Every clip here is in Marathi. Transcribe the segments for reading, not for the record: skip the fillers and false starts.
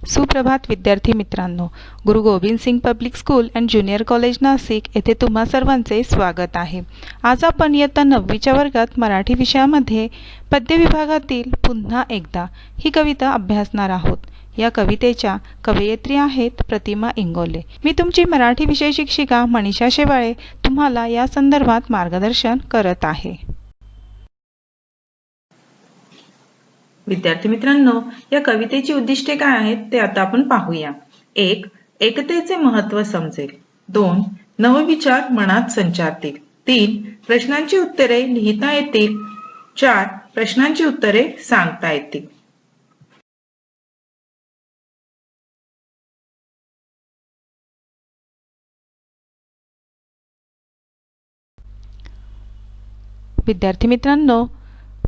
सुप्रभात विद्यार्थी मित्रांनो, Guru Gobind Singh public school and junior college Nashik येथे तुम्हा सर्वांचे स्वागत आहे. आज आपण इयत्ता 9वीच्या वर्गात मराठी विषयामध्ये पद्य विभागातील पुन्हा एकदा ही कविता अभ्यासणार आहोत. या कवितेच्या कवयित्री आहेत प्रतिमा इंगोले. मी तुमची मराठी विषय शिक्षिका मनीषा शेवाळे तुम्हाला या संदर्भात मार्गदर्शन करत आहे. विद्यार्थी मित्रांनो, या कवितेची उद्दिष्टे काय आहेत ते आता आपण पाहूया. 1. एकतेचे महत्त्व समजेल. 2. नवविचार मनात संचारतील. 3. प्रश्नांची उत्तरे लिहिता येतील. 4. प्रश्नांची उत्तरे सांगता येतील. विद्यार्थी मित्रांनो,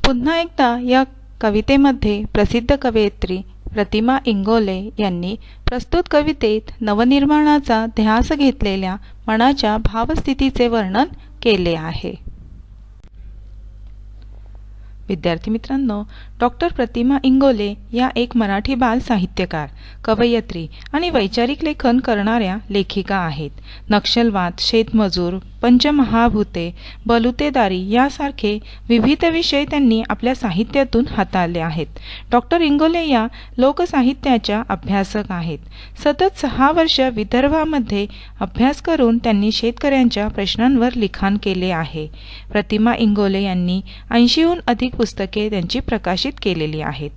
पुन्हा एकदा या कवितेमध्ये प्रसिद्ध कवयित्री प्रतिमा इंगोले यांनी प्रस्तुत कवितेत नवनिर्माणाचा ध्यास घेतलेल्या मनाच्या भावस्थितीचे वर्णन केले आहे. विद्यार्थी मित्रांनो, डॉक्टर प्रतिमा इंगोले या एक मराठी बाल साहित्यकार, कवयित्री आणि वैचारिक लेखन करणाऱ्या लेखिका आहेत. नक्षलवाद, शेतमजूर, पंचमहाभूते, बलुतेदारी यासारखे विविध विषय त्यांनी आपल्या साहित्यातून हाताळले आहेत. डॉक्टर इंगोले या लोकसाहित्याच्या अभ्यासक आहेत. सतत 6 वर्ष विदर्भामध्ये अभ्यास करून त्यांनी शेतकऱ्यांच्या प्रश्नांवर लिखाण केले आहे. प्रतिमा इंगोले यांनी 80हून अधिक पुस्तके त्यांची प्रकाशित केलेली आहेत.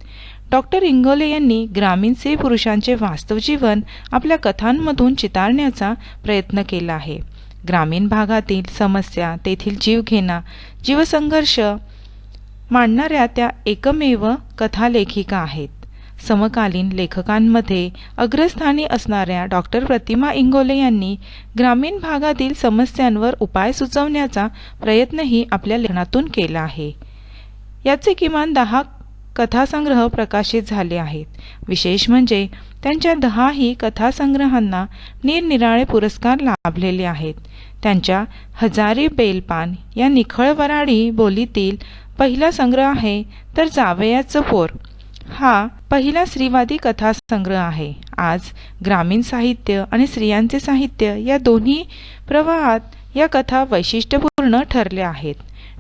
डॉक्टर इंगोले यांनी ग्रामीण स्त्री पुरुषांचे वास्तव जीवन आपल्या कथांमधून चितारण्याचा प्रयत्न केला आहे. ग्रामीण भागातील समस्या, तेथील जीवघेणा, जीवसंघर्ष मांडणाऱ्या त्या एकमेव कथालेखिका आहेत. समकालीन लेखकांमध्ये अग्रस्थानी असणाऱ्या डॉक्टर प्रतिमा इंगोले यांनी ग्रामीण भागातील समस्यांवर उपाय सुचवण्याचा प्रयत्नही आपल्या लेखनातून केला आहे. याचे किमान 10 कथासंग्रह प्रकाशित झाले आहेत. विशेष म्हणजे त्यांच्या 10ही कथासंग्रहांना निरनिराळे पुरस्कार लाभलेले आहेत. त्यांच्या हजारी बेलपान या निखळ वऱ्हाडी बोलीतील पहिला संग्रह आहे, तर जावयाचं पोर हा पहिला स्त्रीवादी कथासंग्रह आहे. आज ग्रामीण साहित्य आणि स्त्रियांचे साहित्य या दोन्ही प्रवाहात या कथा वैशिष्ट्यपूर्ण ठरल्या आहेत.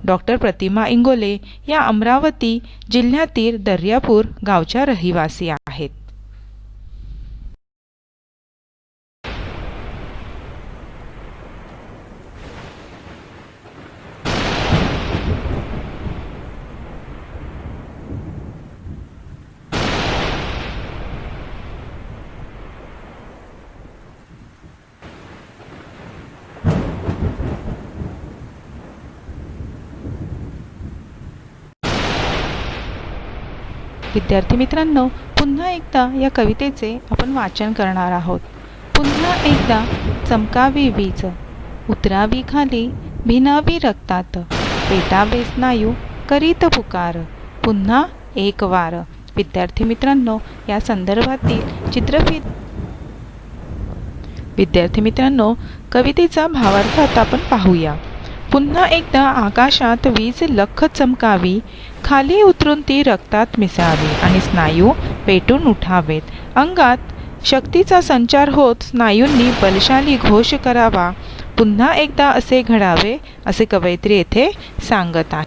डॉक्टर प्रतिमा इंगोले या अमरावती जिल्ह्यातील दर्यापूर गावच्या रहिवासी आहेत. विद्यार्थी मित्रांनो, पुन्हा एकदा या कवितेचे आपण वाचन करणार आहोत. पुन्हा एकदा चमकावी वीज, उतरावी खाली, भिनावी रक्तात, पेटावे स्नायू, करीत पुकार, पुन्हा एक वार. विद्यार्थी मित्रांनो, या संदर्भातील चित्रफित विद्यार्थी मित्रांनो, कवितेचा भावार्थ आता आपण पाहूया. पुन्हा एकदा आकाशात वीज लख चमकावी, खाली उतरून ती रक्तात मिसळावी आणि स्नायू पेटून उठावेत. अंगात शक्तीचा संचार होत स्नायूंनी बलशाली घोष करावा. पुन्हा एकदा असे घडावे असे कवयित्री येथे सांगत आहे.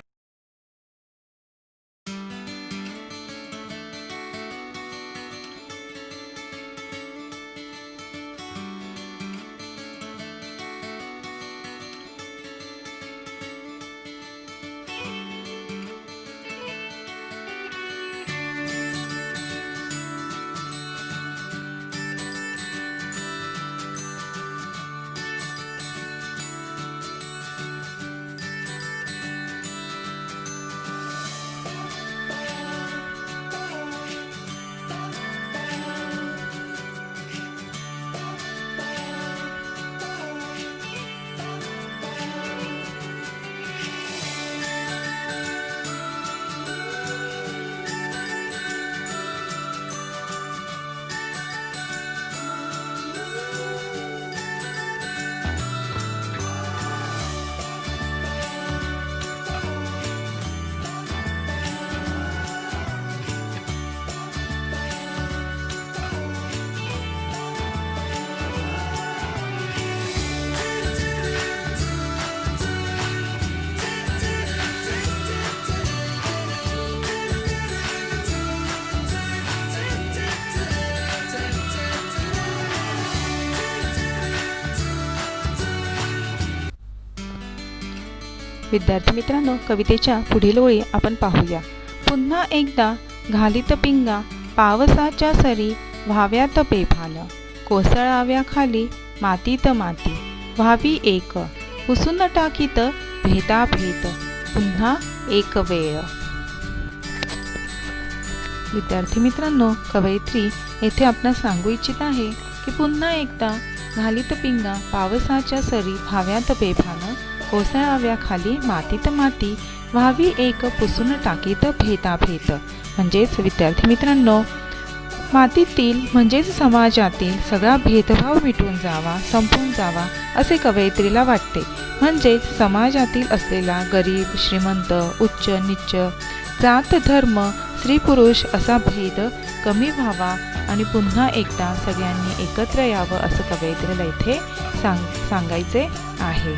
विद्यार्थी मित्रांनो, कवितेच्या पुढील ओळी आपण पाहूया. पुन्हा एकदा घालीत पिंगा पावसाच्या सरी व्हाव्यात बेभान, कोसळाव्या खाली मातीत माती व्हावी एक, पुसून टाकीत भेदाभेद पुन्हा एक वेळ. विद्यार्थी मित्रांनो, कवयित्री येथे आपणास सांगू इच्छित आहे की पुन्हा एकदा घालीत पिंगा पावसाच्या सरी व्हाव्यात बेभान, कोसळाव्या खाली मातीत माती व्हावी एक, पुसून टाकीत भेदाभेद. म्हणजेच विद्यार्थी मित्रांनो, मातीतील म्हणजेच समाजातील सगळा भेदभाव मिटून जावा, संपून जावा असे कवयित्रीला वाटते. म्हणजेच समाजातील असलेला गरीब श्रीमंत, उच्च नीच, जात धर्म, स्त्री पुरुष असा भेद कमी व्हावा आणि पुन्हा एकदा सगळ्यांनी एकत्र यावं असं कवयित्रीला इथे सांगायचे आहे.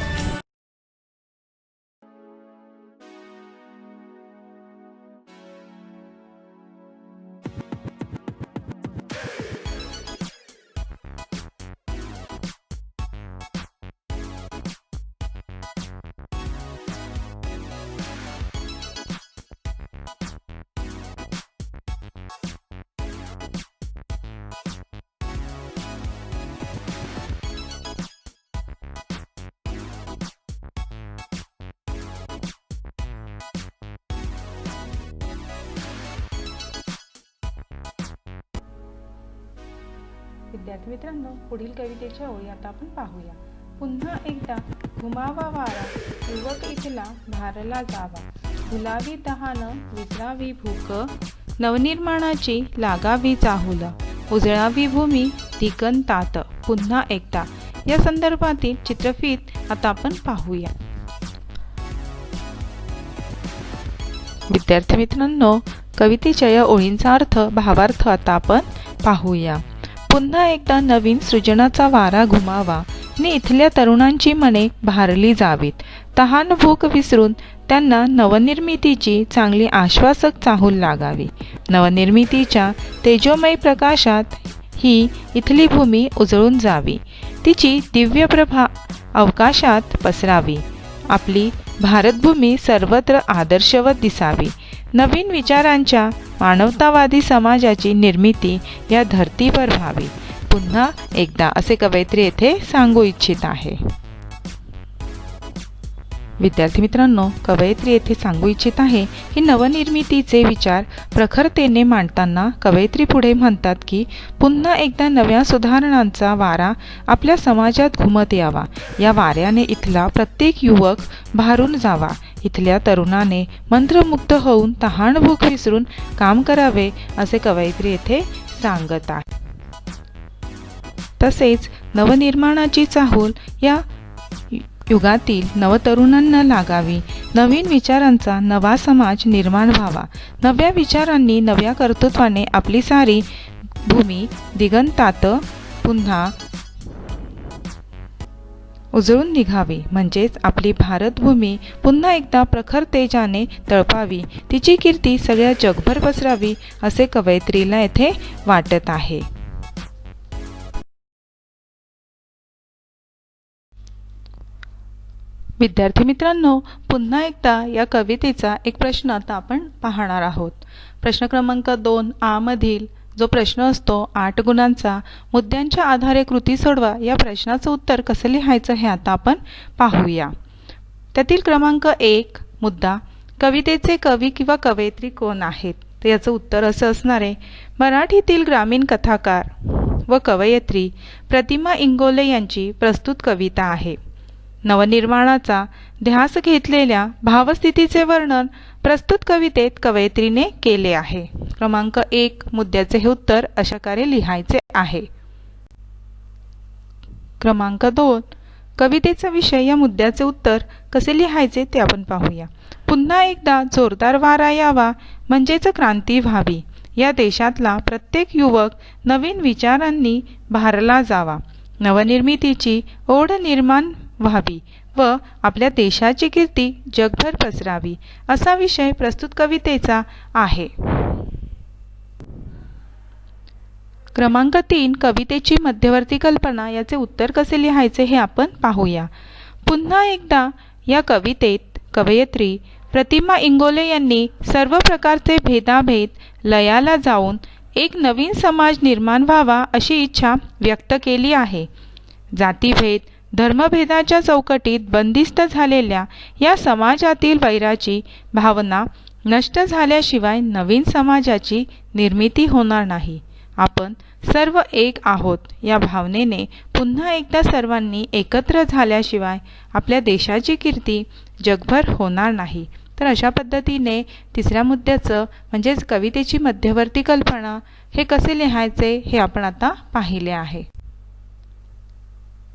विद्यार्थी मित्रांनो, पुढील कवितेच्या ओळी आता आपण पाहूया. पुन्हा एकदा घुमावा वारा युवक इथला भारला जावा, भुलावी तहान विसरावी भूक, नवनिर्माणाची लागावी चाहूल, उजळावी भूमी दिगंतात पुन्हा एकदा. या संदर्भातील चित्रफित आता आपण पाहूया. विद्यार्थी मित्रांनो, कवितेच्या या ओळींचा अर्थ, भावार्थ आता आपण पाहूया. पुन्हा एकदा नवीन सृजनाचा वारा घुमावा आणि इथल्या तरुणांची मने भारली जावीत. तहान भूक विसरून त्यांना नवनिर्मितीची चांगली आश्वासक चाहूल लागावी. नवनिर्मितीच्या तेजोमय प्रकाशात ही इथली भूमी उजळून जावी, तिची दिव्य प्रभा अवकाशात पसरावी. आपली भारतभूमी सर्वत्र आदर्शवत दिसावी. नवीन विचारांच्या मानवतावादी समाजाची निर्मिती या धर्तीवर व्हावी पुन्हा एकदा असे कवयित्री येथे सांगू इच्छित आहे. विद्यार्थी मित्रांनो, कवयित्री येथे सांगू इच्छित आहे की नवनिर्मितीचे विचार प्रखरतेने मांडताना कवयित्री पुढे म्हणतात की पुन्हा एकदा नव्या सुधारणांचा वारा आपल्या समाजात घुमत यावा. या वाऱ्याने इथला प्रत्येक युवक भारून जावा. इथल्या तरुणाने मंत्रमुग्ध होऊन तहानभूक विसरून काम करावे असे कवयित्री येथे सांगत आहे. तसेच नवनिर्माणाची चाहूल या युगातील नवतरुणांना लागावी. नवीन विचारांचा नवा समाज निर्माण व्हावा. नव्या विचारांनी, नव्या कर्तृत्वाने आपली सारी भूमी दिगंतात पुन्हा उजळून निघावी. म्हणजेच आपली भारतभूमी पुन्हा एकदा प्रखर तेजाने तळपावी, तिची कीर्ती सगळ्या जगभर पसरावी असे कवयित्रीला येथे वाटत आहे. विद्यार्थी मित्रांनो, पुन्हा एकदा या कवितेचा एक प्रश्न आता आपण पाहणार आहोत. प्रश्न क्रमांक 2A मधील जो प्रश्न असतो 8 गुणांचा, मुद्द्यांच्या आधारे कृती सोडवा, या प्रश्नाचं उत्तर कसं लिहायचं हे आता आपण पाहूया. त्यातील क्रमांक 1 मुद्दा, कवितेचे कवी किंवा कवयित्री कोण आहेत? तर याचं उत्तर असं असणार आहे, मराठीतील ग्रामीण कथाकार व कवयित्री प्रतिमा इंगोले यांची प्रस्तुत कविता आहे. नवनिर्माणाचा ध्यास घेतलेल्या भावस्थितीचे वर्णन प्रस्तुत कवितेत कवयित्रीने केले आहे. क्रमांक 1 मुद्द्याचे हे उत्तर अशाप्रकारे लिहायचे आहे. क्रमांक 2 कवितेचा विषय, या मुद्द्याचे उत्तर कसे लिहायचे ते आपण पाहूया. पुन्हा एकदा जोरदार वारा यावा म्हणजेच क्रांती व्हावी. या देशातला प्रत्येक युवक नवीन विचारांनी भारला जावा. नवनिर्मितीची ओढ निर्माण व्हावी व आपल्या देशाची कीर्ती जगभर पसरावी असा विषय प्रस्तुत कवितेचा आहे. क्रमांक 3 कवितेची मध्यवर्ती कल्पना, याचे उत्तर कसे लिहायचे हे आपण पाहूया. पुन्हा एकदा या कवितेत कवयित्री प्रतिमा इंगोले यांनी सर्व प्रकारचे भेदाभेद लयाला जाऊन एक नवीन समाज निर्माण व्हावा अशी इच्छा व्यक्त केली आहे. जातीभेद धर्मभेदाच्या चौकटीत बंदिस्त झालेल्या या समाजातील वैराची भावना नष्ट झाल्याशिवाय नवीन समाजाची निर्मिती होणार नाही. आपण सर्व एक आहोत या भावनेने पुन्हा एकदा सर्वांनी एकत्र झाल्याशिवाय आपल्या देशाची कीर्ती जगभर होणार नाही. तर अशा पद्धतीने तिसऱ्या मुद्द्याचं म्हणजेच कवितेची मध्यवर्ती कल्पना हे कसे लिहायचे हे आपण आता पाहिले आहे.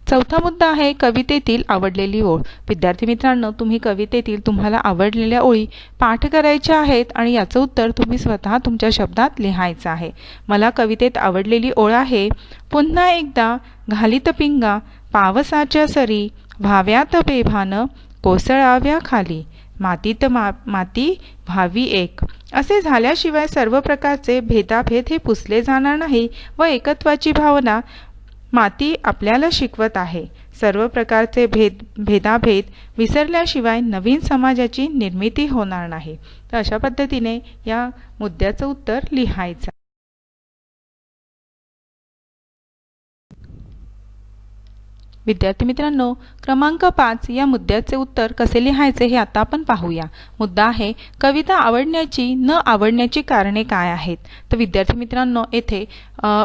चौथा मुद्दा आहे कवितेतील आवडलेली ओळ. विद्यार्थी मित्रांनो, तुम्ही कवितेतील तुम्हाला आवडलेल्या ओळी पाठ करायच्या आहेत आणि याचं उत्तर तुम्ही स्वतः तुमच्या शब्दात लिहायचं आहे. मला कवितेत आवडलेली ओळ आहे, पुन्हा एकदा घालीत पिंगा पावसाच्या सरी व्हाव्यात बेभान कोसळाव्या खाली मातीत माती व्हावी एक. असे झाल्याशिवाय सर्व प्रकारचे भेदाभेद हे पुसले जाणार नाही व एकत्वाची भावना माती आपल्याला शिकवत आहे. सर्व प्रकारचे भेदाभेद विसरल्याशिवाय नवीन समाजाची निर्मिती होणार नाही. तर अशा पद्धतीने या मुद्द्याचं उत्तर लिहायचं. विद्यार्थी मित्रांनो, क्रमांक 5 या मुद्द्याचे उत्तर कसे लिहायचे हे आता आपण पाहूया. मुद्दा आहे कविता आवडण्याची न आवडण्याची कारणे काय आहेत. तर विद्यार्थी मित्रांनो, येथे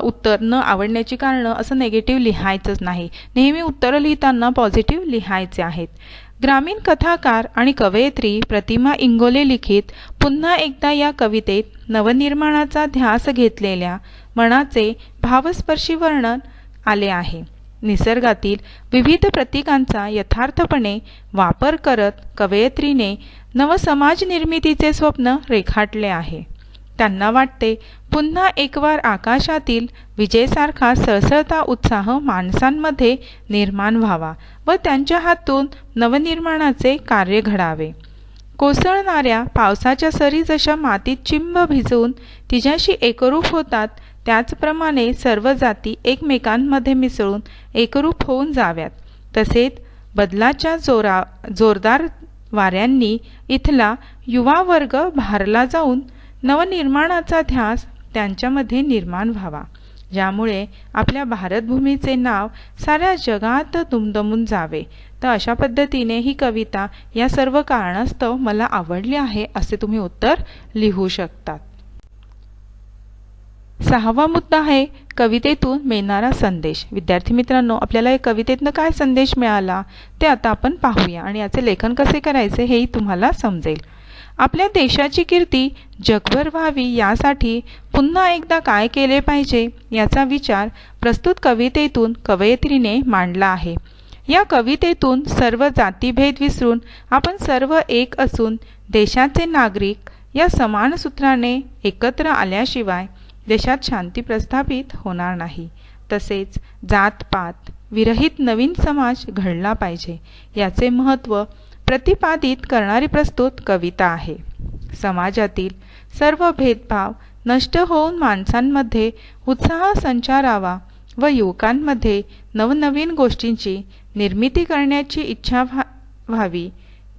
उत्तर न आवडण्याची कारणं असं नेगेटिव्ह लिहायचंच नाही. नेहमी उत्तरं लिहिताना पॉझिटिव्ह लिहायचे आहेत. ग्रामीण कथाकार आणि कवयित्री प्रतिमा इंगोले लिखित पुन्हा एकदा या कवितेत नवनिर्माणाचा ध्यास घेतलेल्या मनाचे भावस्पर्शी वर्णन आले आहे. निसर्गातील विविध प्रतीकांचा यथार्थपणे वापर करत कवयित्रीने नवसमाज निर्मितीचे स्वप्न रेखाटले आहे. त्यांना वाटते पुन्हा एकवार आकाशातील विजेसारखा सळसळता उत्साह माणसांमध्ये निर्माण व्हावा व त्यांच्या हातून नवनिर्माणाचे कार्य घडावे. कोसळणाऱ्या पावसाच्या सरी जशा मातीत चिंब भिजवून तिच्याशी एकरूप होतात, त्याचप्रमाणे सर्व जाती एकमेकांमध्ये मिसळून एकरूप होऊन जाव्यात. तसेच बदलाच्या जोरदार वाऱ्यांनी इथला युवा वर्ग भारला जाऊन नवनिर्माणाचा ध्यास त्यांच्यामध्ये निर्माण व्हावा, ज्यामुळे आपल्या भारतभूमीचे नाव साऱ्या जगात दुमदुमून जावे. तर अशा पद्धतीने ही कविता या सर्व कारणास्तव मला आवडली आहे असे तुम्ही उत्तर लिहू शकतात. सहावा मुद्दा आहे कवितेतून मिळणारा संदेश. विद्यार्थी मित्रांनो, आपल्याला या कवितेतनं काय संदेश मिळाला ते आता आपण पाहूया आणि याचे लेखन कसे करायचे हेही तुम्हाला समजेल. आपल्या देशाची कीर्ती जगभर व्हावी यासाठी पुन्हा एकदा काय केले पाहिजे याचा विचार प्रस्तुत कवितेतून कवयित्रीने मांडला आहे. या कवितेतून सर्व जातीभेद विसरून आपण सर्व एक असून देशाचे नागरिक या समान सूत्राने एकत्र आल्याशिवाय देशात शांती प्रस्थापित होणार नाही. तसेच जातपात विरहित नवीन समाज घडला पाहिजे याचे महत्त्व प्रतिपादित करणारी प्रस्तुत कविता आहे. समाजातील सर्व भेदभाव नष्ट होऊन माणसांमध्ये उत्साह संचारावा व युवकांमध्ये नवनवीन गोष्टींची निर्मिती करण्याची इच्छा व्हावी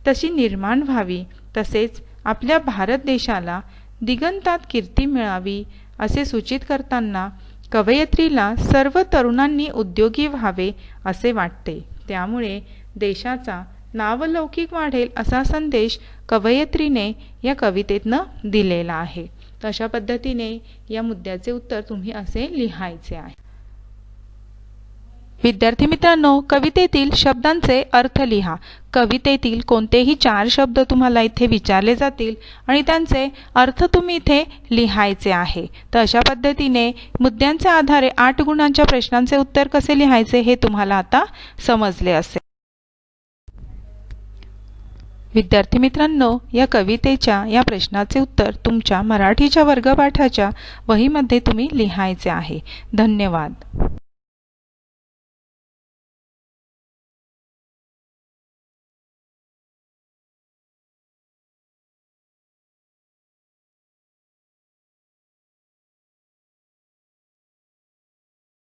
तशी निर्माण व्हावी. तसेच आपल्या भारत देशाला दिगंतात कीर्ती मिळावी असे सूचित करताना कवयित्रीला सर्व तरुणांनी उद्योगी व्हावे असे वाटते. त्यामुळे देशाचा नावलौकिक वाढेल असा संदेश कवयित्रीने या कवितेतनं दिलेला आहे. तर अशा पद्धतीने या मुद्द्याचे उत्तर तुम्ही असे लिहायचे आहे. विद्यार्थी मित्रांनो, कवितेतील शब्दांचे अर्थ लिहा. कवितेतील कोणतेही 4 शब्द तुम्हाला इथे विचारले जातील आणि त्यांचे अर्थ तुम्ही इथे लिहायचे आहे. तर अशा पद्धतीने मुद्द्यांच्या आधारे 8 गुणांच्या प्रश्नांचे उत्तर कसे लिहायचे हे तुम्हाला आता समजले असेल. विद्यार्थी मित्रांनो, या कवितेच्या या प्रश्नाचे उत्तर तुमच्या मराठीच्या वर्गपाठाच्या वहीमध्ये तुम्ही लिहायचे आहे. धन्यवाद.